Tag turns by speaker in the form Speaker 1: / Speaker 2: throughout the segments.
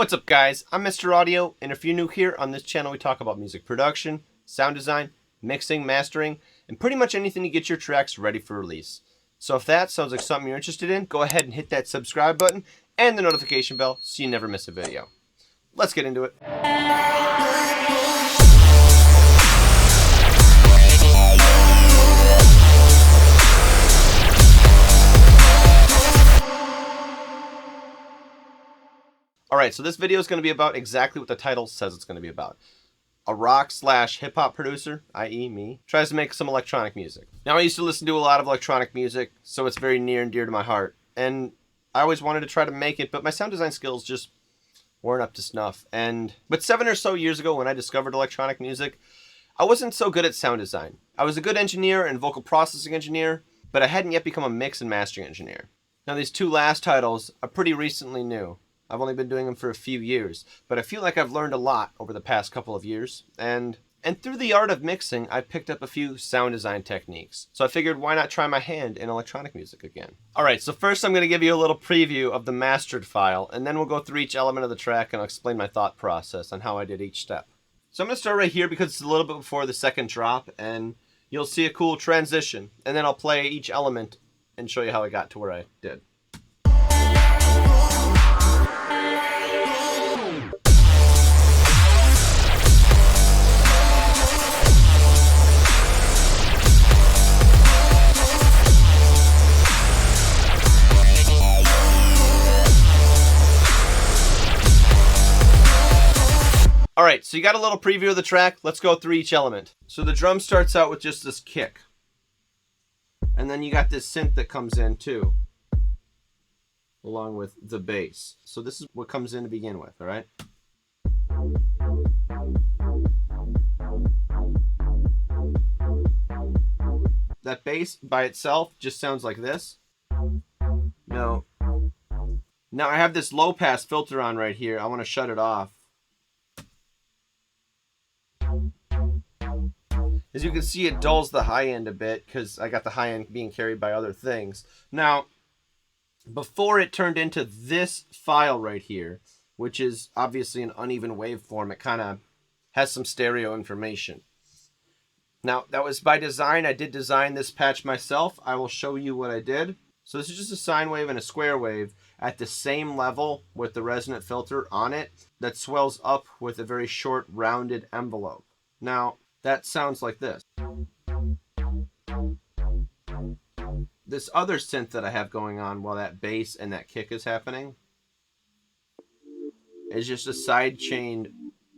Speaker 1: What's up guys, I'm Mr. Audio, and if you're new here, on this channel we talk about music production, sound design, mixing, mastering, and pretty much anything to get your tracks ready for release. So if that sounds like something you're interested in, go ahead and hit that subscribe button and the notification bell so you never miss a video. Let's get into it. Alright, so this video is going to be about exactly what the title says it's going to be about. A rock/hip-hop producer, i.e. me, tries to make some electronic music. Now I used to listen to a lot of electronic music, so it's very near and dear to my heart. And I always wanted to try to make it, but my sound design skills just weren't up to snuff. But 7 or so years ago when I discovered electronic music, I wasn't so good at sound design. I was a good engineer and vocal processing engineer, but I hadn't yet become a mix and mastering engineer. Now these two last titles are pretty recently new. I've only been doing them for a few years, but I feel like I've learned a lot over the past couple of years, and through the art of mixing, I've picked up a few sound design techniques. So I figured, why not try my hand in electronic music again? Alright, so first I'm going to give you a little preview of the mastered file, and then we'll go through each element of the track and I'll explain my thought process on how I did each step. So I'm going to start right here because it's a little bit before the second drop, and you'll see a cool transition, and then I'll play each element and show you how I got to where I did. Alright, so you got a little preview of the track. Let's go through each element. So the drum starts out with just this kick. And then you got this synth that comes in too, along with the bass. So this is what comes in to begin with, alright? That bass by itself just sounds like this. No. Now I have this low pass filter on right here. I want to shut it off. As you can see, it dulls the high end a bit because I got the high end being carried by other things. Now, before it turned into this file right here, which is obviously an uneven waveform, it kind of has some stereo information. Now, that was by design. I did design this patch myself. I will show you what I did. So this is just a sine wave and a square wave at the same level with the resonant filter on it that swells up with a very short rounded envelope. Now, that sounds like this. This other synth that I have going on while that bass and that kick is happening is just a side-chained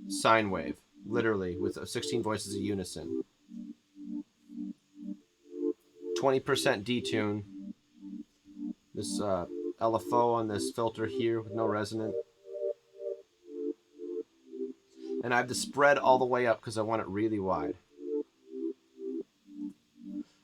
Speaker 1: sine wave, literally, with 16 voices of unison. 20% detune. This LFO on this filter here with no resonant. And I have the spread all the way up because I want it really wide.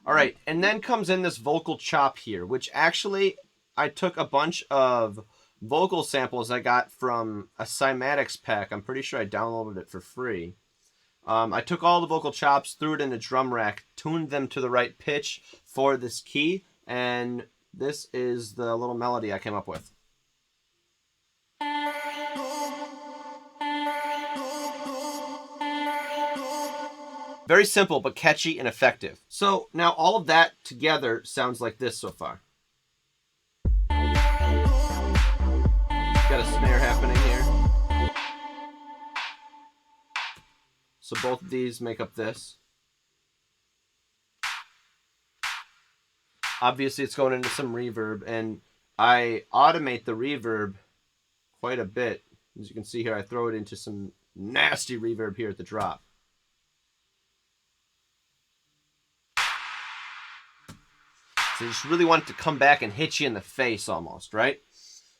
Speaker 1: Alright, and then comes in this vocal chop here, which actually I took a bunch of vocal samples I got from a cymatics pack. I'm pretty sure I downloaded it for free. I took all the vocal chops, threw it in a drum rack, tuned them to the right pitch for this key, and this is the little melody I came up with. Very simple, but catchy and effective. So now all of that together sounds like this so far. Got a snare happening here. So both of these make up this. Obviously it's going into some reverb, and I automate the reverb quite a bit. As you can see here, I throw it into some nasty reverb here at the drop. So you just really want it to come back and hit you in the face almost, right?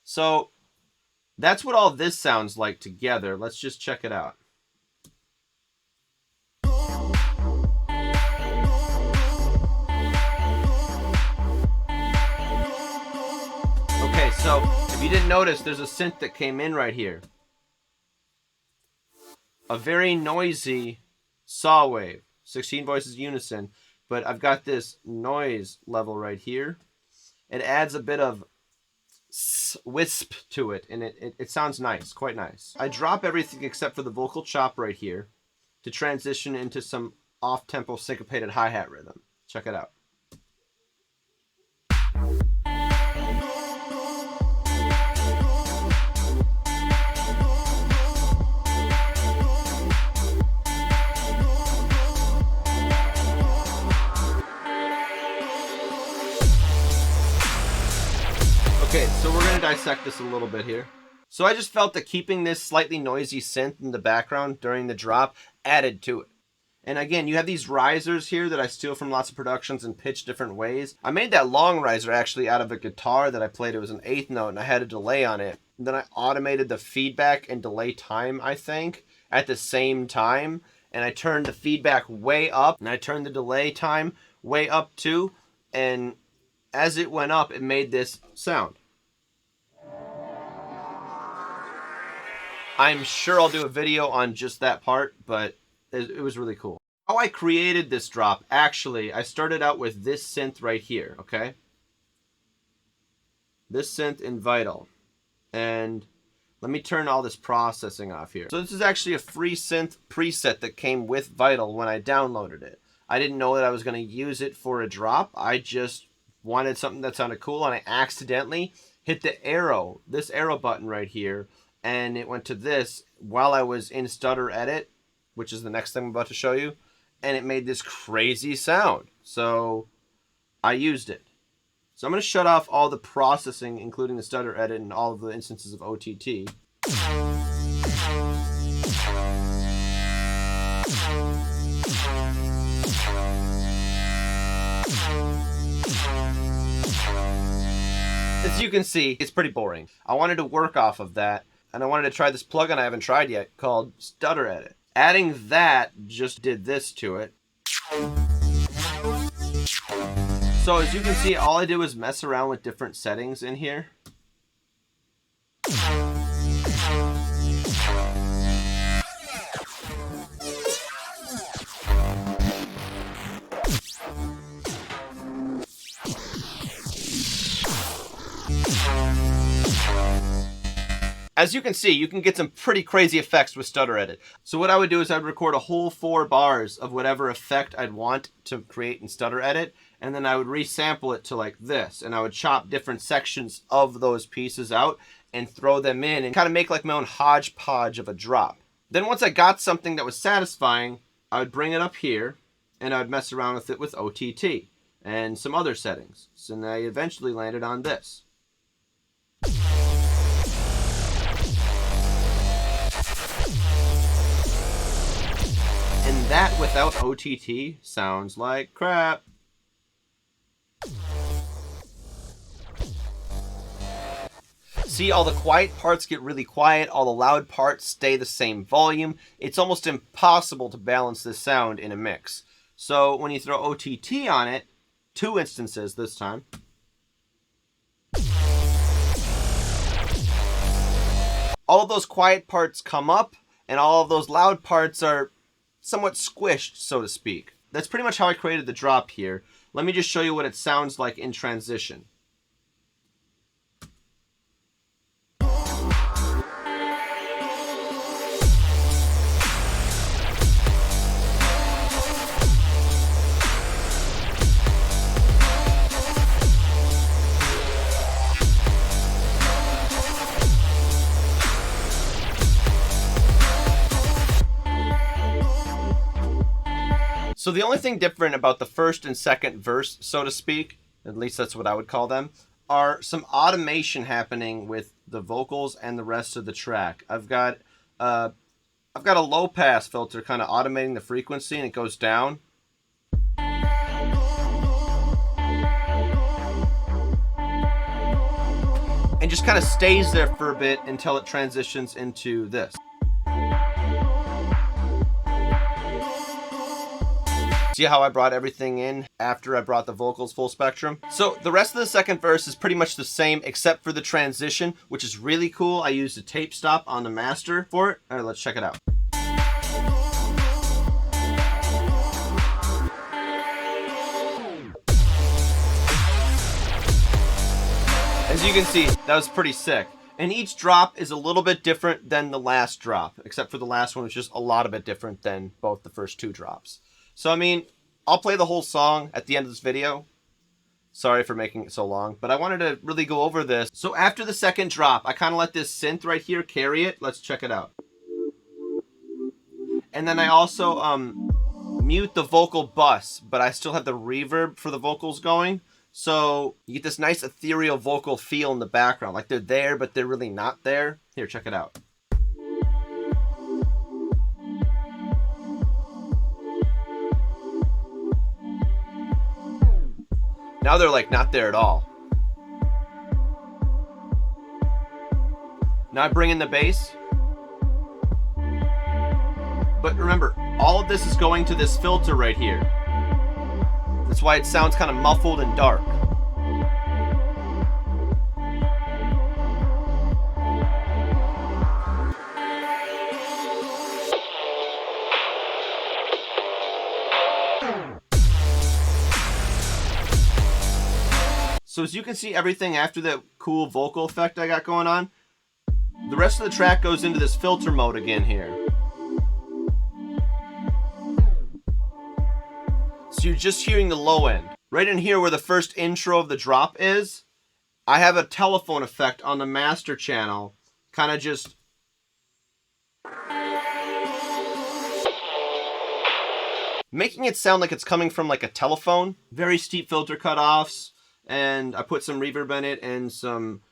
Speaker 1: So that's what all this sounds like together. Let's just check it out. Okay, so if you didn't notice, there's a synth that came in right here. A very noisy saw wave, 16 voices unison. But I've got this noise level right here. It adds a bit of wisp to it, and it sounds nice, quite nice. I drop everything except for the vocal chop right here to transition into some off-tempo syncopated hi-hat rhythm. Check it out. Okay, so we're going to dissect this a little bit here. So I just felt that keeping this slightly noisy synth in the background during the drop added to it. And again, you have these risers here that I steal from lots of productions and pitch different ways. I made that long riser actually out of a guitar that I played. It was an 8th note and I had a delay on it. And then I automated the feedback and delay time, I think, at the same time. And I turned the feedback way up and I turned the delay time way up too. And as it went up, it made this sound. I'm sure I'll do a video on just that part, but it was really cool. How I created this drop, actually, I started out with this synth right here, okay? This synth in Vital. And let me turn all this processing off here. So this is actually a free synth preset that came with Vital when I downloaded it. I didn't know that I was going to use it for a drop. I just wanted something that sounded cool, and I accidentally hit the arrow, this arrow button right here, and it went to this while I was in Stutter Edit, which is the next thing I'm about to show you, and it made this crazy sound. So I used it. So I'm going to shut off all the processing, including the Stutter Edit and all of the instances of OTT. As you can see, it's pretty boring. I wanted to work off of that, and I wanted to try this plugin I haven't tried yet called Stutter Edit. Adding that just did this to it. So as you can see, all I did was mess around with different settings in here. As you can see, you can get some pretty crazy effects with Stutter Edit. So what I would do is I'd record a whole 4 bars of whatever effect I'd want to create in Stutter Edit, and then I would resample it to like this, and I would chop different sections of those pieces out and throw them in and kind of make like my own hodgepodge of a drop. Then once I got something that was satisfying, I would bring it up here, and I would mess around with it with OTT and some other settings. So then I eventually landed on this. And that without OTT sounds like crap. See, all the quiet parts get really quiet, all the loud parts stay the same volume. It's almost impossible to balance this sound in a mix. So when you throw OTT on it, 2 instances this time, all of those quiet parts come up, and all of those loud parts are somewhat squished, so to speak. That's pretty much how I created the drop here. Let me just show you what it sounds like in transition. So the only thing different about the first and second verse, so to speak, at least that's what I would call them, are some automation happening with the vocals and the rest of the track. I've got a low pass filter kind of automating the frequency, and it goes down. And just kind of stays there for a bit until it transitions into this. See how I brought everything in after I brought the vocals full spectrum? So the rest of the second verse is pretty much the same except for the transition, which is really cool. I used a tape stop on the master for it. All right, let's check it out. As you can see, that was pretty sick. And each drop is a little bit different than the last drop, except for the last one was just a lot of bit different than both the first two drops. So, I mean, I'll play the whole song at the end of this video. Sorry for making it so long, but I wanted to really go over this. So after the second drop, I kind of let this synth right here carry it. Let's check it out. And then I also mute the vocal bus, but I still have the reverb for the vocals going. So you get this nice ethereal vocal feel in the background. Like they're there, but they're really not there. Here, check it out. Now they're like not there at all. Now I bring in the bass. But remember, all of this is going to this filter right here. That's why it sounds kind of muffled and dark. So as you can see, everything after that cool vocal effect I got going on, the rest of the track goes into this filter mode again here. So you're just hearing the low end. Right in here where the first intro of the drop is, I have a telephone effect on the master channel, kind of just making it sound like it's coming from like a telephone. Very steep filter cutoffs, and I put some reverb in it and some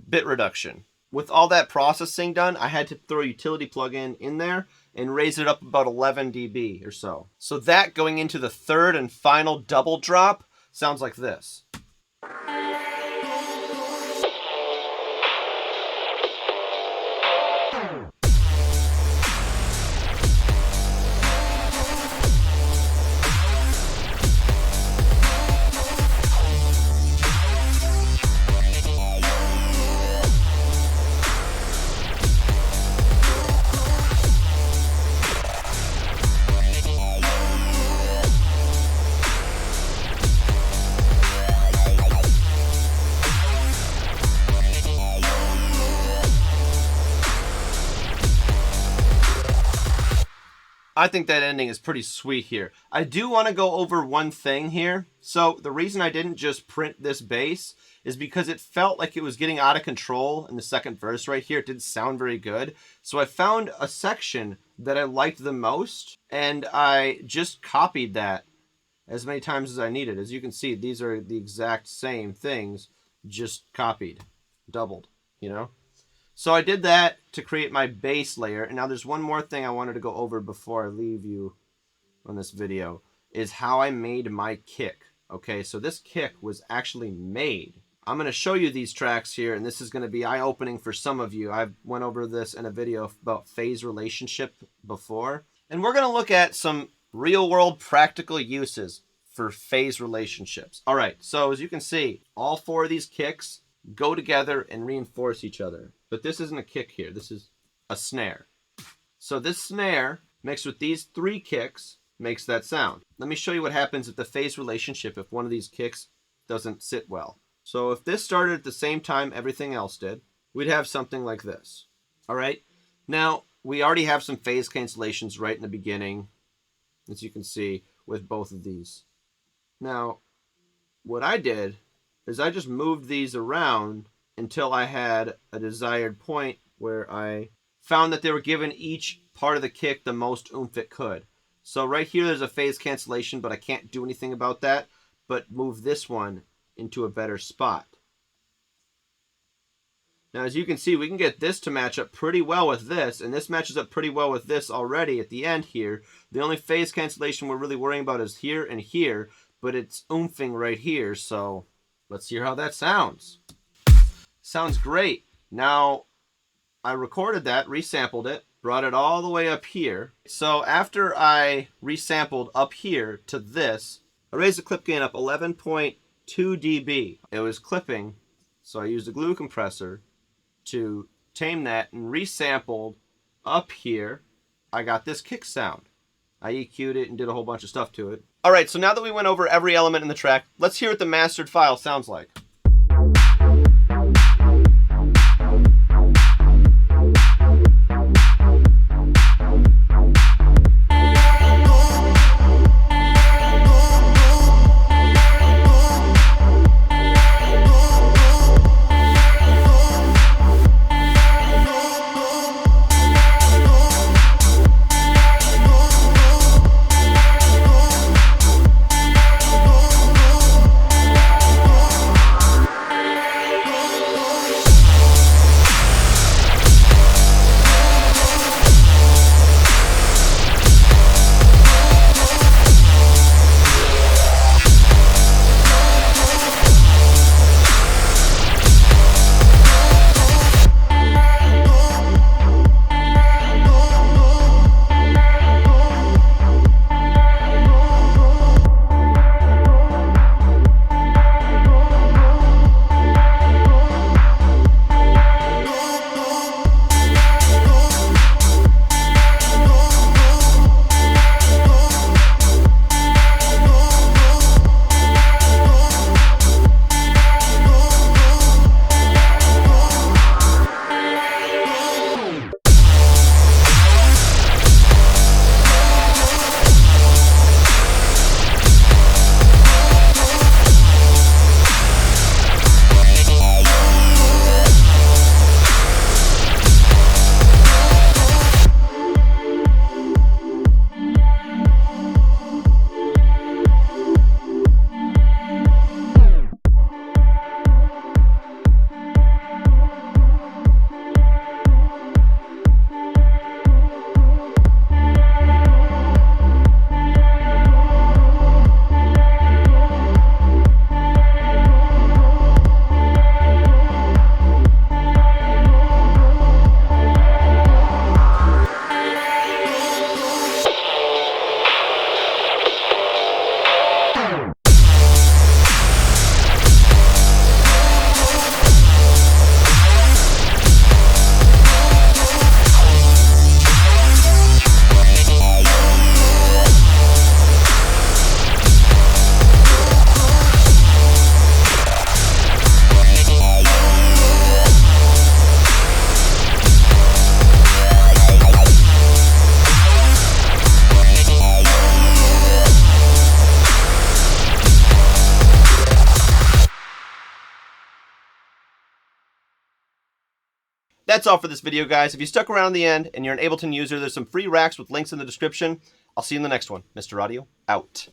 Speaker 1: bit reduction. With all that processing done, I had to throw a utility plugin in there and raise it up about 11 dB or so. So that going into the third and final double drop sounds like this. I think that ending is pretty sweet here. I do want to go over one thing here. So the reason I didn't just print this bass is because it felt like it was getting out of control in the second verse right here. It didn't sound very good. So I found a section that I liked the most, and I just copied that as many times as I needed. As you can see, these are the exact same things, just copied, doubled, you know? So I did that to create my bass layer. And now there's one more thing I wanted to go over before I leave you on this video, is how I made my kick. Okay, so this kick was actually made. I'm going to show you these tracks here, and this is going to be eye-opening for some of you. I've went over this in a video about phase relationship before. And we're going to look at some real-world practical uses for phase relationships. All right, so as you can see, all four of these kicks go together and reinforce each other. But this isn't a kick here. This is a snare. So this snare mixed with these three kicks makes that sound. Let me show you what happens if the phase relationship, if one of these kicks doesn't sit well. So if this started at the same time everything else did, we'd have something like this. All right. Now, we already have some phase cancellations right in the beginning, as you can see with both of these. Now, what I did is I just moved these around until I had a desired point where I found that they were giving each part of the kick the most oomph it could. So right here there's a phase cancellation, but I can't do anything about that, but move this one into a better spot. Now as you can see, we can get this to match up pretty well with this, and this matches up pretty well with this already at the end here. The only phase cancellation we're really worrying about is here and here, but it's oomping right here, so let's hear how that sounds. Sounds great. Now, I recorded that, resampled it, brought it all the way up here. So after I resampled up here to this, I raised the clip gain up 11.2 dB. It was clipping, so I used a glue compressor to tame that and resampled up here. I got this kick sound. I EQ'd it and did a whole bunch of stuff to it. All right, so now that we went over every element in the track, let's hear what the mastered file sounds like. That's all for this video, guys. If you stuck around the end and you're an Ableton user, there's some free racks with links in the description. I'll see you in the next one. Mr. Audio, out.